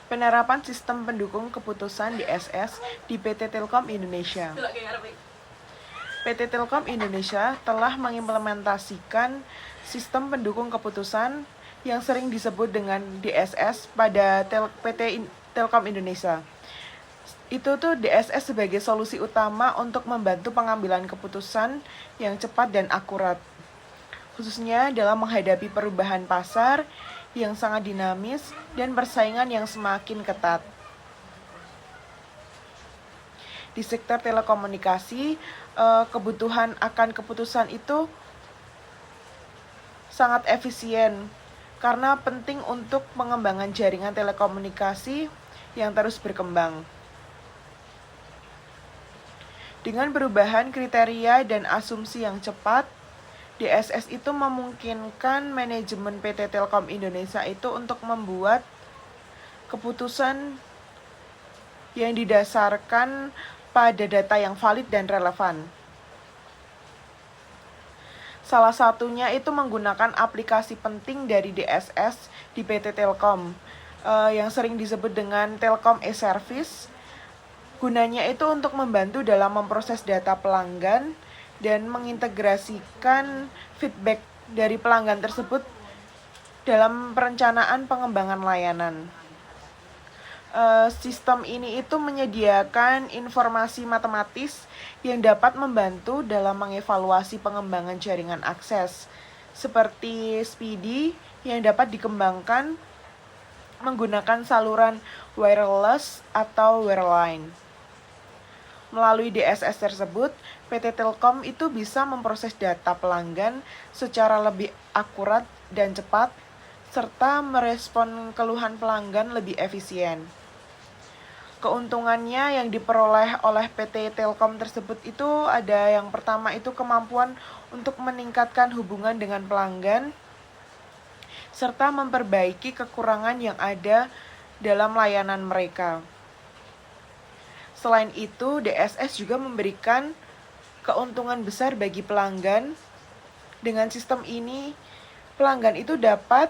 Penerapan sistem pendukung keputusan DSS di PT Telkom Indonesia. PT Telkom Indonesia telah mengimplementasikan sistem pendukung keputusan yang sering disebut dengan DSS pada PT Telkom Indonesia. Itu tuh DSS sebagai solusi utama untuk membantu pengambilan keputusan yang cepat dan akurat, khususnya dalam menghadapi perubahan pasar yang sangat dinamis dan persaingan yang semakin ketat. Di sektor telekomunikasi, kebutuhan akan keputusan itu sangat efisien karena penting untuk pengembangan jaringan telekomunikasi yang terus berkembang. Dengan perubahan kriteria dan asumsi yang cepat, DSS itu memungkinkan manajemen PT Telkom Indonesia itu untuk membuat keputusan yang didasarkan pada data yang valid dan relevan. Salah satunya itu menggunakan aplikasi penting dari DSS di PT Telkom yang sering disebut dengan Telkom e-Service. Gunanya itu untuk membantu dalam memproses data pelanggan dan mengintegrasikan feedback dari pelanggan tersebut dalam perencanaan pengembangan layanan. Sistem ini itu menyediakan informasi matematis yang dapat membantu dalam mengevaluasi pengembangan jaringan akses, seperti speedy yang dapat dikembangkan menggunakan saluran wireless atau wireline. Melalui DSS tersebut, PT Telkom itu bisa memproses data pelanggan secara lebih akurat dan cepat, serta merespon keluhan pelanggan lebih efisien. Keuntungannya yang diperoleh oleh PT Telkom tersebut itu ada yang pertama itu kemampuan untuk meningkatkan hubungan dengan pelanggan, serta memperbaiki kekurangan yang ada dalam layanan mereka. Selain itu, DSS juga memberikan keuntungan besar bagi pelanggan. Dengan sistem ini, pelanggan itu dapat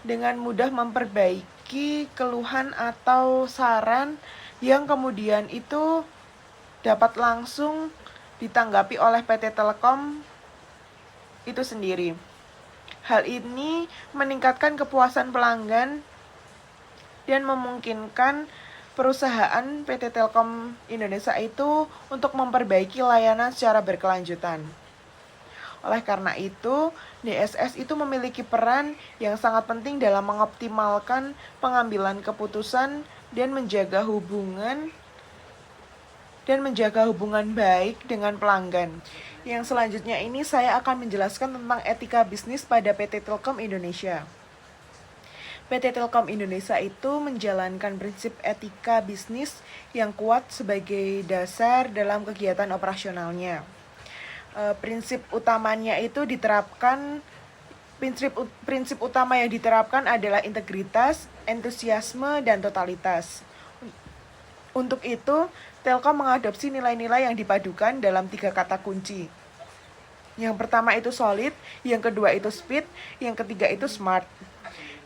dengan mudah memperbaiki keluhan atau saran yang kemudian itu dapat langsung ditanggapi oleh PT Telkom itu sendiri. Hal ini meningkatkan kepuasan pelanggan dan memungkinkan perusahaan PT Telkom Indonesia itu untuk memperbaiki layanan secara berkelanjutan. Oleh karena itu, DSS itu memiliki peran yang sangat penting dalam mengoptimalkan pengambilan keputusan dan menjaga hubungan baik dengan pelanggan. Yang selanjutnya ini saya akan menjelaskan tentang etika bisnis pada PT Telkom Indonesia. PT Telkom Indonesia itu menjalankan prinsip etika bisnis yang kuat sebagai dasar dalam kegiatan operasionalnya. Prinsip utama yang diterapkan adalah integritas, entusiasme, dan totalitas. Untuk itu, Telkom mengadopsi nilai-nilai yang dipadukan dalam 3 kata kunci. Yang pertama itu solid, yang kedua itu speed, yang ketiga itu smart.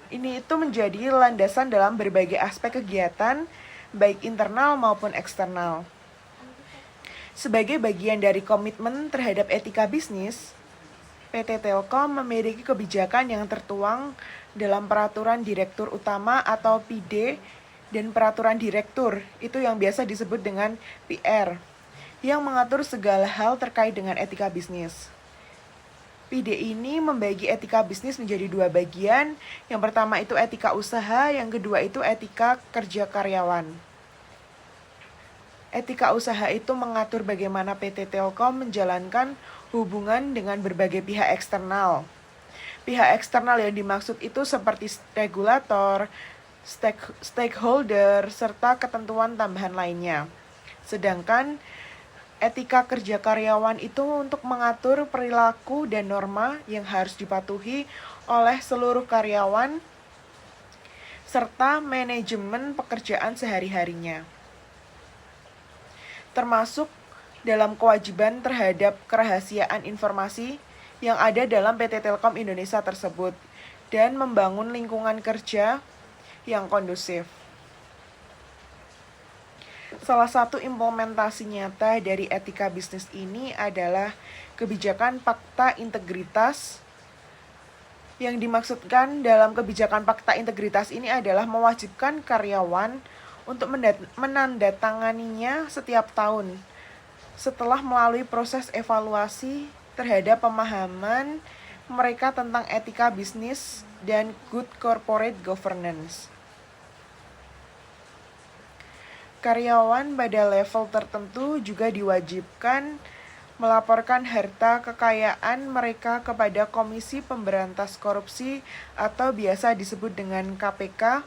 Ini itu menjadi landasan dalam berbagai aspek kegiatan, baik internal maupun eksternal. Sebagai bagian dari komitmen terhadap etika bisnis, PT Telkom memiliki kebijakan yang tertuang dalam Peraturan Direktur Utama atau PD dan Peraturan Direktur, itu yang biasa disebut dengan PR, yang mengatur segala hal terkait dengan etika bisnis. PD ini membagi etika bisnis menjadi 2 bagian. Yang pertama itu etika usaha, yang kedua itu etika kerja karyawan. Etika usaha itu mengatur bagaimana PT Telkom menjalankan hubungan dengan berbagai pihak eksternal. Pihak eksternal yang dimaksud itu seperti regulator, stakeholder, serta ketentuan tambahan lainnya. Sedangkan etika kerja karyawan itu untuk mengatur perilaku dan norma yang harus dipatuhi oleh seluruh karyawan serta manajemen pekerjaan sehari-harinya, termasuk dalam kewajiban terhadap kerahasiaan informasi yang ada dalam PT Telkom Indonesia tersebut dan membangun lingkungan kerja yang kondusif. Salah satu implementasi nyata dari etika bisnis ini adalah kebijakan fakta integritas. Yang dimaksudkan dalam kebijakan fakta integritas ini adalah mewajibkan karyawan untuk menandatanganinya setiap tahun setelah melalui proses evaluasi terhadap pemahaman mereka tentang etika bisnis dan good corporate governance. Karyawan pada level tertentu juga diwajibkan melaporkan harta kekayaan mereka kepada Komisi Pemberantas Korupsi atau biasa disebut dengan KPK,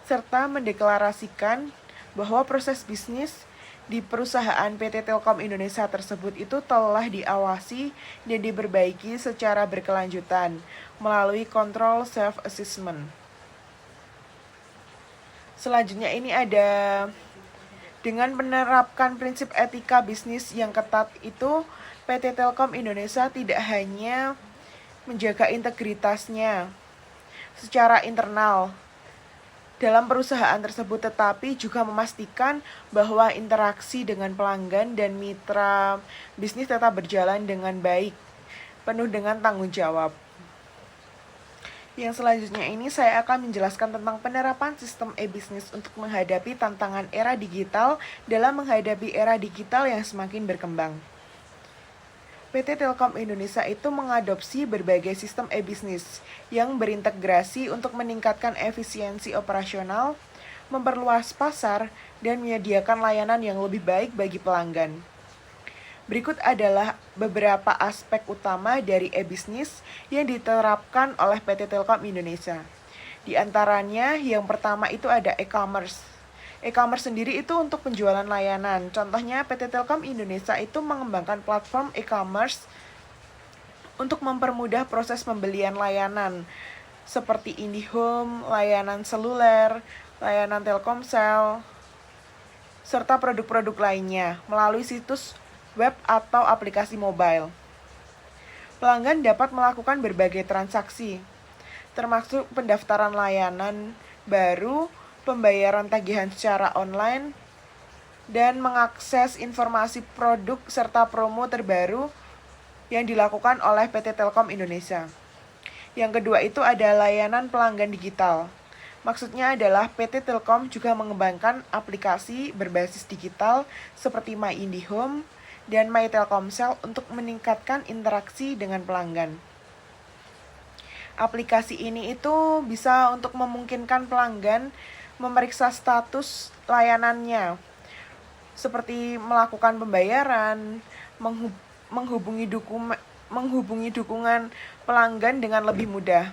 serta mendeklarasikan bahwa proses bisnis di perusahaan PT Telkom Indonesia tersebut itu telah diawasi dan diperbaiki secara berkelanjutan melalui kontrol self-assessment. Selanjutnya ini ada dengan menerapkan prinsip etika bisnis yang ketat itu, PT Telkom Indonesia tidak hanya menjaga integritasnya secara internal dalam perusahaan tersebut, tetapi juga memastikan bahwa interaksi dengan pelanggan dan mitra bisnis tetap berjalan dengan baik, penuh dengan tanggung jawab. Yang selanjutnya ini saya akan menjelaskan tentang penerapan sistem e-bisnis untuk menghadapi tantangan era digital dalam menghadapi era digital yang semakin berkembang. PT Telkom Indonesia itu mengadopsi berbagai sistem e-bisnis yang berintegrasi untuk meningkatkan efisiensi operasional, memperluas pasar, dan menyediakan layanan yang lebih baik bagi pelanggan. Berikut adalah beberapa aspek utama dari e-bisnis yang diterapkan oleh PT Telkom Indonesia. Di antaranya yang pertama itu ada e-commerce. E-commerce sendiri itu untuk penjualan layanan. Contohnya PT Telkom Indonesia itu mengembangkan platform e-commerce untuk mempermudah proses pembelian layanan seperti IndiHome, layanan seluler, layanan Telkomsel, serta produk-produk lainnya melalui situs web atau aplikasi mobile. Pelanggan dapat melakukan berbagai transaksi, termasuk pendaftaran layanan baru, pembayaran tagihan secara online, dan mengakses informasi produk serta promo terbaru yang dilakukan oleh PT Telkom Indonesia. Yang kedua itu ada layanan pelanggan digital. Maksudnya adalah PT Telkom juga mengembangkan aplikasi berbasis digital seperti My IndiHome dan My Telkomsel untuk meningkatkan interaksi dengan pelanggan. Aplikasi ini itu bisa untuk memungkinkan pelanggan memeriksa status layanannya, seperti melakukan pembayaran, menghubungi dukungan pelanggan dengan lebih mudah.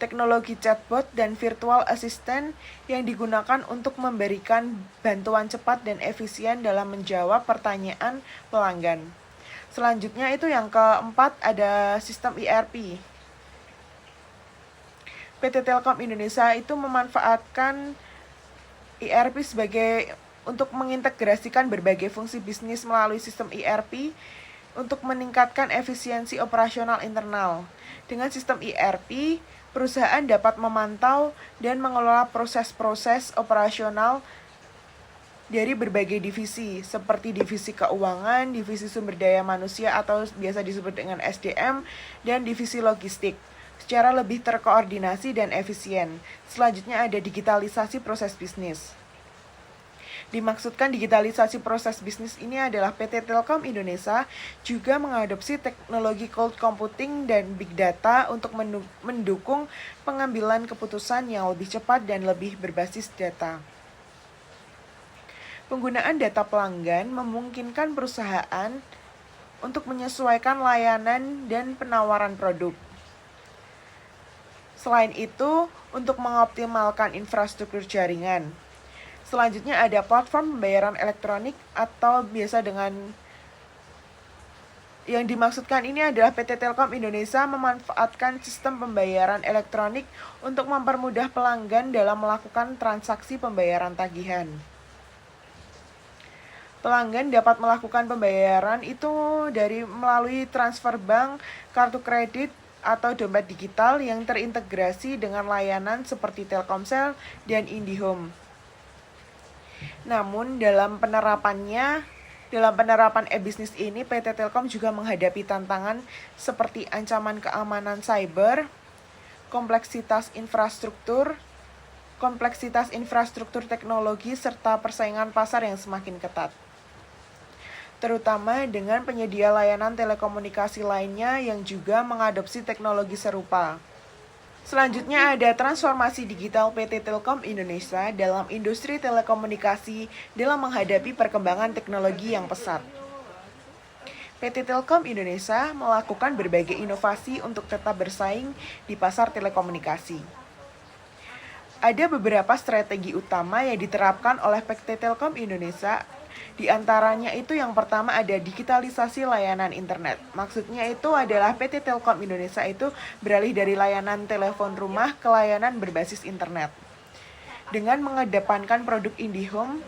Teknologi chatbot dan virtual assistant yang digunakan untuk memberikan bantuan cepat dan efisien dalam menjawab pertanyaan pelanggan. Selanjutnya itu yang keempat ada sistem ERP. PT Telkom Indonesia itu memanfaatkan ERP sebagai untuk mengintegrasikan berbagai fungsi bisnis melalui sistem ERP untuk meningkatkan efisiensi operasional internal. Dengan sistem ERP, perusahaan dapat memantau dan mengelola proses-proses operasional dari berbagai divisi, seperti divisi keuangan, divisi sumber daya manusia atau biasa disebut dengan SDM, dan divisi logistik, secara lebih terkoordinasi dan efisien. Selanjutnya ada digitalisasi proses bisnis. Dimaksudkan digitalisasi proses bisnis ini adalah PT Telkom Indonesia juga mengadopsi teknologi cloud computing dan big data untuk mendukung pengambilan keputusan yang lebih cepat dan lebih berbasis data. Penggunaan data pelanggan memungkinkan perusahaan untuk menyesuaikan layanan dan penawaran produk. Selain itu, untuk mengoptimalkan infrastruktur jaringan. Selanjutnya ada platform pembayaran elektronik atau biasa dengan yang dimaksudkan ini adalah PT Telkom Indonesia memanfaatkan sistem pembayaran elektronik untuk mempermudah pelanggan dalam melakukan transaksi pembayaran tagihan. Pelanggan dapat melakukan pembayaran itu melalui transfer bank, kartu kredit, atau dompet digital yang terintegrasi dengan layanan seperti Telkomsel dan IndiHome. Namun dalam penerapan e-bisnis ini, PT Telkom juga menghadapi tantangan seperti ancaman keamanan cyber, kompleksitas infrastruktur teknologi, serta persaingan pasar yang semakin ketat, terutama dengan penyedia layanan telekomunikasi lainnya yang juga mengadopsi teknologi serupa. Selanjutnya ada transformasi digital PT Telkom Indonesia dalam industri telekomunikasi dalam menghadapi perkembangan teknologi yang pesat. PT Telkom Indonesia melakukan berbagai inovasi untuk tetap bersaing di pasar telekomunikasi. Ada beberapa strategi utama yang diterapkan oleh PT Telkom Indonesia. Di antaranya itu yang pertama ada digitalisasi layanan internet. Maksudnya itu adalah PT Telkom Indonesia itu beralih dari layanan telepon rumah ke layanan berbasis internet. Dengan mengedepankan produk IndiHome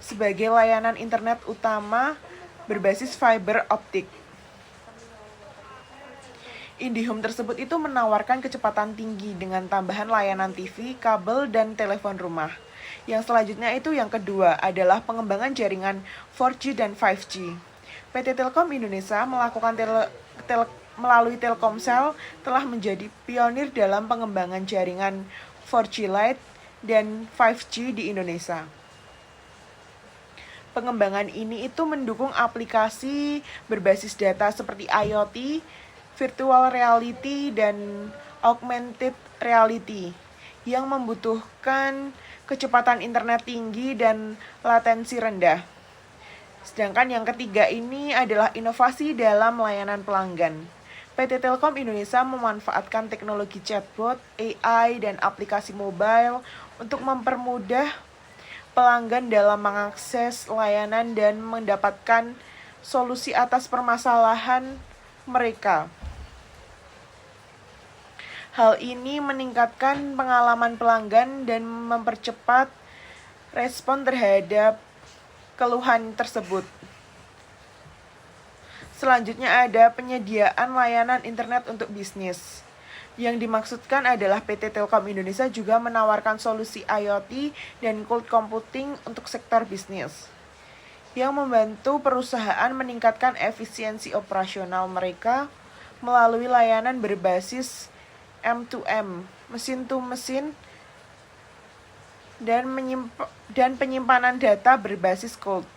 sebagai layanan internet utama berbasis fiber optik. IndiHome tersebut itu menawarkan kecepatan tinggi dengan tambahan layanan TV, kabel, dan telepon rumah. Yang selanjutnya itu yang kedua adalah pengembangan jaringan 4G dan 5G. PT Telkom Indonesia melakukan melalui Telkomsel telah menjadi pionir dalam pengembangan jaringan 4G Lite dan 5G di Indonesia. Pengembangan ini itu mendukung aplikasi berbasis data seperti IoT, virtual reality, dan augmented reality yang membutuhkan kecepatan internet tinggi dan latensi rendah. Sedangkan yang ketiga ini adalah inovasi dalam layanan pelanggan. PT Telkom Indonesia memanfaatkan teknologi chatbot, AI, dan aplikasi mobile untuk mempermudah pelanggan dalam mengakses layanan dan mendapatkan solusi atas permasalahan mereka. Hal ini meningkatkan pengalaman pelanggan dan mempercepat respon terhadap keluhan tersebut. Selanjutnya ada penyediaan layanan internet untuk bisnis. Yang dimaksudkan adalah PT Telkom Indonesia juga menawarkan solusi IoT dan cloud computing untuk sektor bisnis, yang membantu perusahaan meningkatkan efisiensi operasional mereka melalui layanan berbasis M2M, mesin to mesin, dan penyimpanan data berbasis cloud.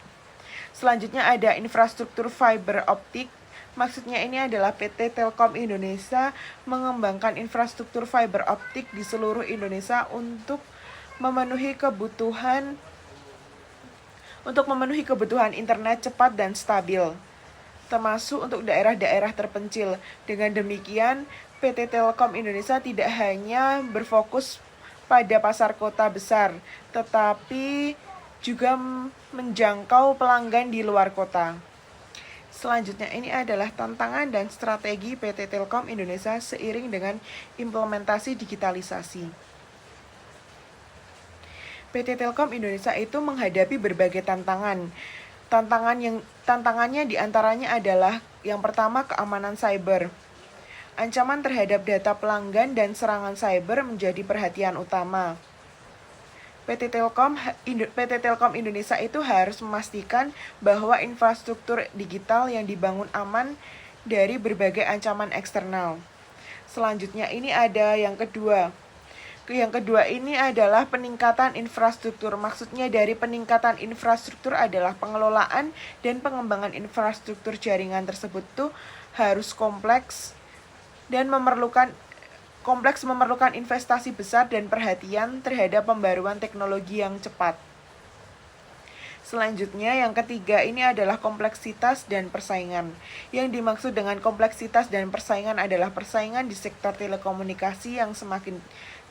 Selanjutnya ada infrastruktur fiber optik. Maksudnya ini adalah PT Telkom Indonesia mengembangkan infrastruktur fiber optik di seluruh Indonesia untuk memenuhi kebutuhan internet cepat dan stabil, termasuk untuk daerah-daerah terpencil. Dengan demikian, PT Telkom Indonesia tidak hanya berfokus pada pasar kota besar, tetapi juga menjangkau pelanggan di luar kota. Selanjutnya ini adalah tantangan dan strategi PT Telkom Indonesia seiring dengan implementasi digitalisasi. PT Telkom Indonesia itu menghadapi berbagai tantangan. Tantangannya diantaranya adalah yang pertama keamanan cyber. Ancaman terhadap data pelanggan dan serangan cyber menjadi perhatian utama. PT Telkom Indonesia itu harus memastikan bahwa infrastruktur digital yang dibangun aman dari berbagai ancaman eksternal. Selanjutnya ini ada yang kedua. Yang kedua ini adalah peningkatan infrastruktur. Maksudnya dari peningkatan infrastruktur adalah pengelolaan dan pengembangan infrastruktur jaringan tersebut tuh harus kompleks memerlukan investasi besar dan perhatian terhadap pembaruan teknologi yang cepat. Selanjutnya yang ketiga ini adalah kompleksitas dan persaingan. Yang dimaksud dengan kompleksitas dan persaingan adalah persaingan di sektor telekomunikasi yang semakin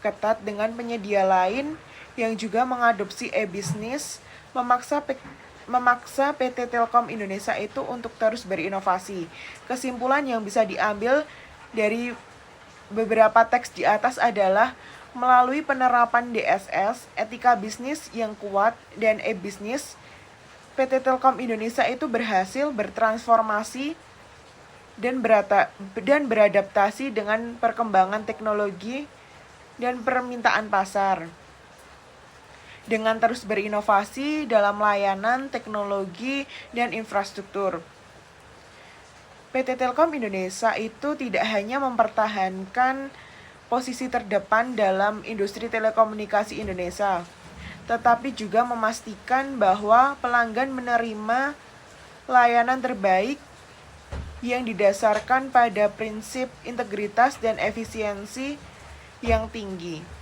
ketat dengan penyedia lain yang juga mengadopsi e-bisnis, memaksa PT Telkom Indonesia itu untuk terus berinovasi. Kesimpulan yang bisa diambil dari beberapa teks di atas adalah melalui penerapan DSS, etika bisnis yang kuat, dan e-bisnis, PT Telkom Indonesia itu berhasil bertransformasi dan beradaptasi dengan perkembangan teknologi dan permintaan pasar. dengan terus berinovasi dalam layanan, teknologi, dan infrastruktur. PT Telkom Indonesia itu tidak hanya mempertahankan posisi terdepan dalam industri telekomunikasi Indonesia, tetapi juga memastikan bahwa pelanggan menerima layanan terbaik yang didasarkan pada prinsip integritas dan efisiensi yang tinggi.